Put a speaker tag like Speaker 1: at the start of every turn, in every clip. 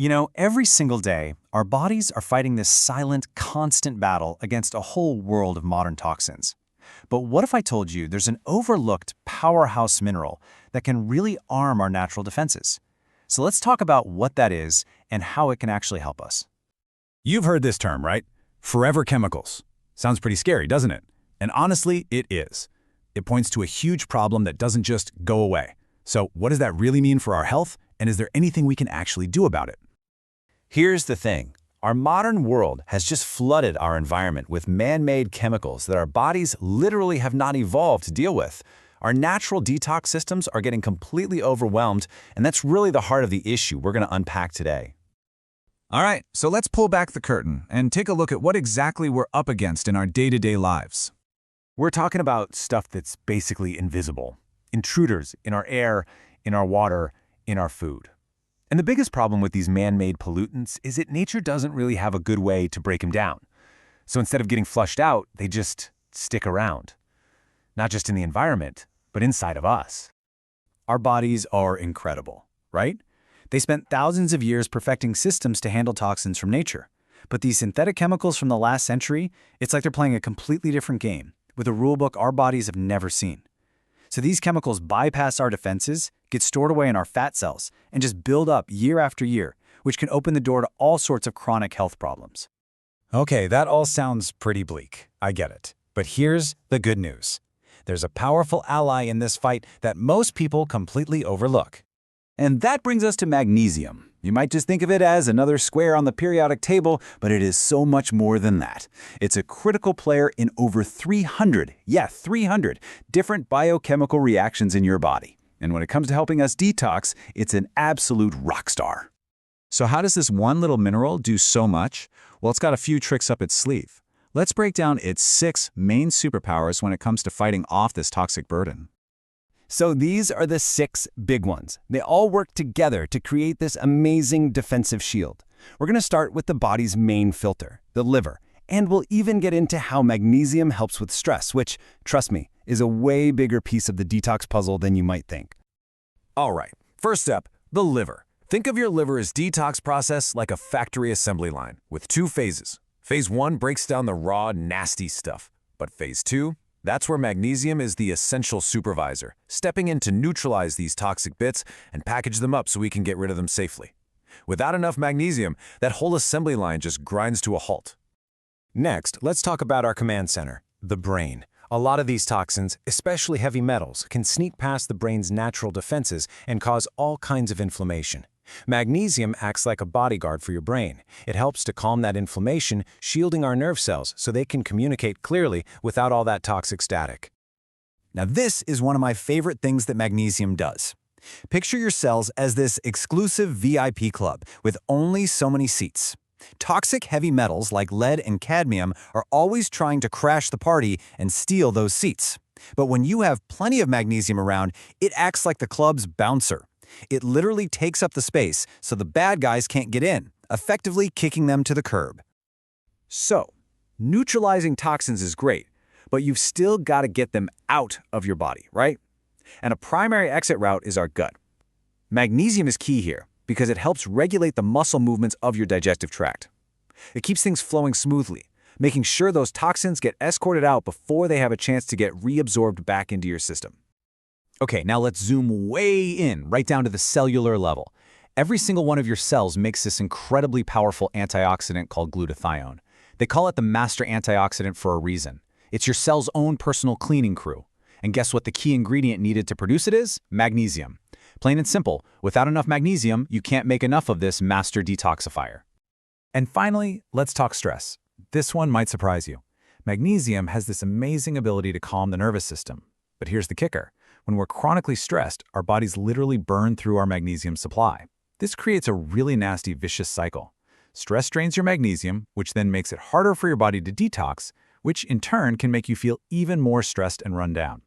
Speaker 1: You know, every single day, our bodies are fighting this silent, constant battle against a whole world of modern toxins. But what if I told you there's an overlooked powerhouse mineral that can really arm our natural defenses? So let's talk about what that is and how it can actually help us.
Speaker 2: You've heard this term, right? Forever chemicals. Sounds pretty scary, doesn't it? And honestly, it is. It points to a huge problem that doesn't just go away. So what does that really mean for our health? And is there anything we can actually do about it?
Speaker 1: Here's the thing. Our modern world has just flooded our environment with man-made chemicals that our bodies literally have not evolved to deal with. Our natural detox systems are getting completely overwhelmed, and that's really the heart of the issue we're going to unpack today.
Speaker 2: All right, so let's pull back the curtain and take a look at what exactly we're up against in our day-to-day lives.
Speaker 1: We're talking about stuff that's basically invisible. Intruders in our air, in our water, in our food. And the biggest problem with these man-made pollutants is that nature doesn't really have a good way to break them down. So instead of getting flushed out, they just stick around. Not just in the environment, but inside of us. Our bodies are incredible, right? They spent thousands of years perfecting systems to handle toxins from nature. But these synthetic chemicals from the last century, it's like they're playing a completely different game, with a rulebook our bodies have never seen. So these chemicals bypass our defenses, get stored away in our fat cells, and just build up year after year, which can open the door to all sorts of chronic health problems.
Speaker 2: Okay, that all sounds pretty bleak. I get it. But here's the good news. There's a powerful ally in this fight that most people completely overlook.
Speaker 1: And that brings us to magnesium. You might just think of it as another square on the periodic table, but it is so much more than that. It's a critical player in over 300 different biochemical reactions in your body. And when it comes to helping us detox, it's an absolute rock star.
Speaker 2: So how does this one little mineral do so much? Well, it's got a few tricks up its sleeve. Let's break down its 6 main superpowers when it comes to fighting off this toxic burden.
Speaker 3: So these are the 6 big ones. They all work together to create this amazing defensive shield. We're going to start with the body's main filter, the liver, and we'll even get into how magnesium helps with stress, which, trust me, is a way bigger piece of the detox puzzle than you might think.
Speaker 2: All right, first step, the liver. Think of your liver's detox process like a factory assembly line with 2 phases. Phase 1 breaks down the raw, nasty stuff, but phase 2, that's where magnesium is the essential supervisor, stepping in to neutralize these toxic bits and package them up so we can get rid of them safely. Without enough magnesium, that whole assembly line just grinds to a halt.
Speaker 1: Next, let's talk about our command center, the brain. A lot of these toxins, especially heavy metals, can sneak past the brain's natural defenses and cause all kinds of inflammation. Magnesium acts like a bodyguard for your brain. It helps to calm that inflammation, shielding our nerve cells so they can communicate clearly without all that toxic static. Now this is one of my favorite things that magnesium does. Picture your cells as this exclusive VIP club with only so many seats. Toxic heavy metals like lead and cadmium are always trying to crash the party and steal those seats. But when you have plenty of magnesium around, it acts like the club's bouncer. It literally takes up the space so the bad guys can't get in, effectively kicking them to the curb. So, neutralizing toxins is great, but you've still got to get them out of your body, right? And a primary exit route is our gut. Magnesium is key here because it helps regulate the muscle movements of your digestive tract. It keeps things flowing smoothly, making sure those toxins get escorted out before they have a chance to get reabsorbed back into your system. Okay, now let's zoom way in, right down to the cellular level. Every single one of your cells makes this incredibly powerful antioxidant called glutathione. They call it the master antioxidant for a reason. It's your cell's own personal cleaning crew. And guess what the key ingredient needed to produce it is? Magnesium. Plain and simple, without enough magnesium, you can't make enough of this master detoxifier. And finally, let's talk stress. This one might surprise you. Magnesium has this amazing ability to calm the nervous system. But here's the kicker. When we're chronically stressed, our bodies literally burn through our magnesium supply. This creates a really nasty, vicious cycle. Stress drains your magnesium, which then makes it harder for your body to detox, which in turn can make you feel even more stressed and run down.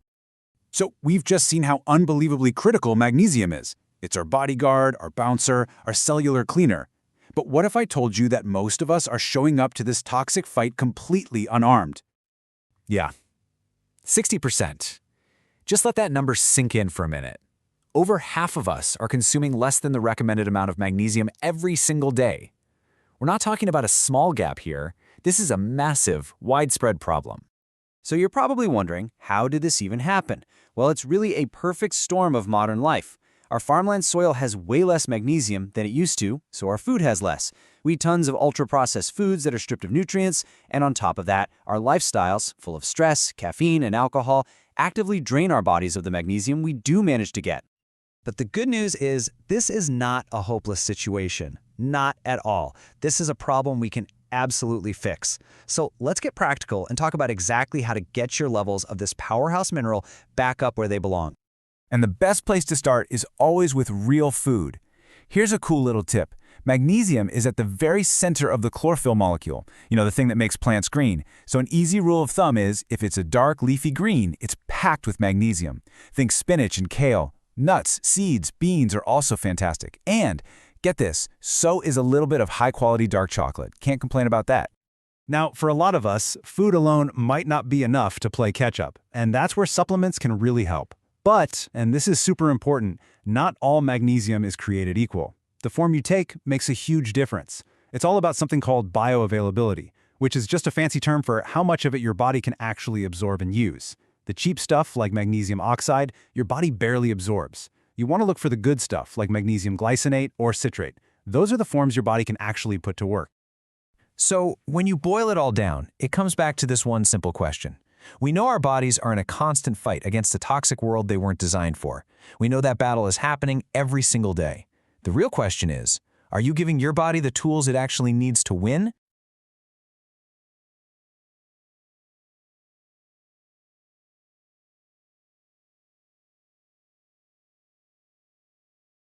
Speaker 1: So we've just seen how unbelievably critical magnesium is. It's our bodyguard, our bouncer, our cellular cleaner. But what if I told you that most of us are showing up to this toxic fight completely unarmed? Yeah, 60%. Just let that number sink in for a minute.
Speaker 2: Over half of us are consuming less than the recommended amount of magnesium every single day. We're not talking about a small gap here. This is a massive, widespread problem.
Speaker 3: So you're probably wondering, how did this even happen? Well, it's really a perfect storm of modern life. Our farmland soil has way less magnesium than it used to, so our food has less. We eat tons of ultra-processed foods that are stripped of nutrients, and on top of that, our lifestyles, full of stress, caffeine, and alcohol, actively drain our bodies of the magnesium we do manage to get. But the good news is, this is not a hopeless situation. Not at all. This is a problem we can absolutely fix. So let's get practical and talk about exactly how to get your levels of this powerhouse mineral back up where they belong.
Speaker 2: And the best place to start is always with real food. Here's a cool little tip. Magnesium is at the very center of the chlorophyll molecule, the thing that makes plants green. So an easy rule of thumb is, if it's a dark leafy green, it's packed with magnesium. Think spinach and kale. Nuts, seeds, beans are also fantastic. And get this, so is a little bit of high-quality dark chocolate. Can't complain about that.
Speaker 1: Now, for a lot of us, food alone might not be enough to play catch-up, and that's where supplements can really help. But, and this is super important, not all magnesium is created equal. The form you take makes a huge difference. It's all about something called bioavailability, which is just a fancy term for how much of it your body can actually absorb and use. The cheap stuff, like magnesium oxide, your body barely absorbs. You want to look for the good stuff, like magnesium glycinate or citrate. Those are the forms your body can actually put to work.
Speaker 2: So, when you boil it all down, it comes back to this one simple question. We know our bodies are in a constant fight against a toxic world they weren't designed for. We know that battle is happening every single day. The real question is, are you giving your body the tools it actually needs to win?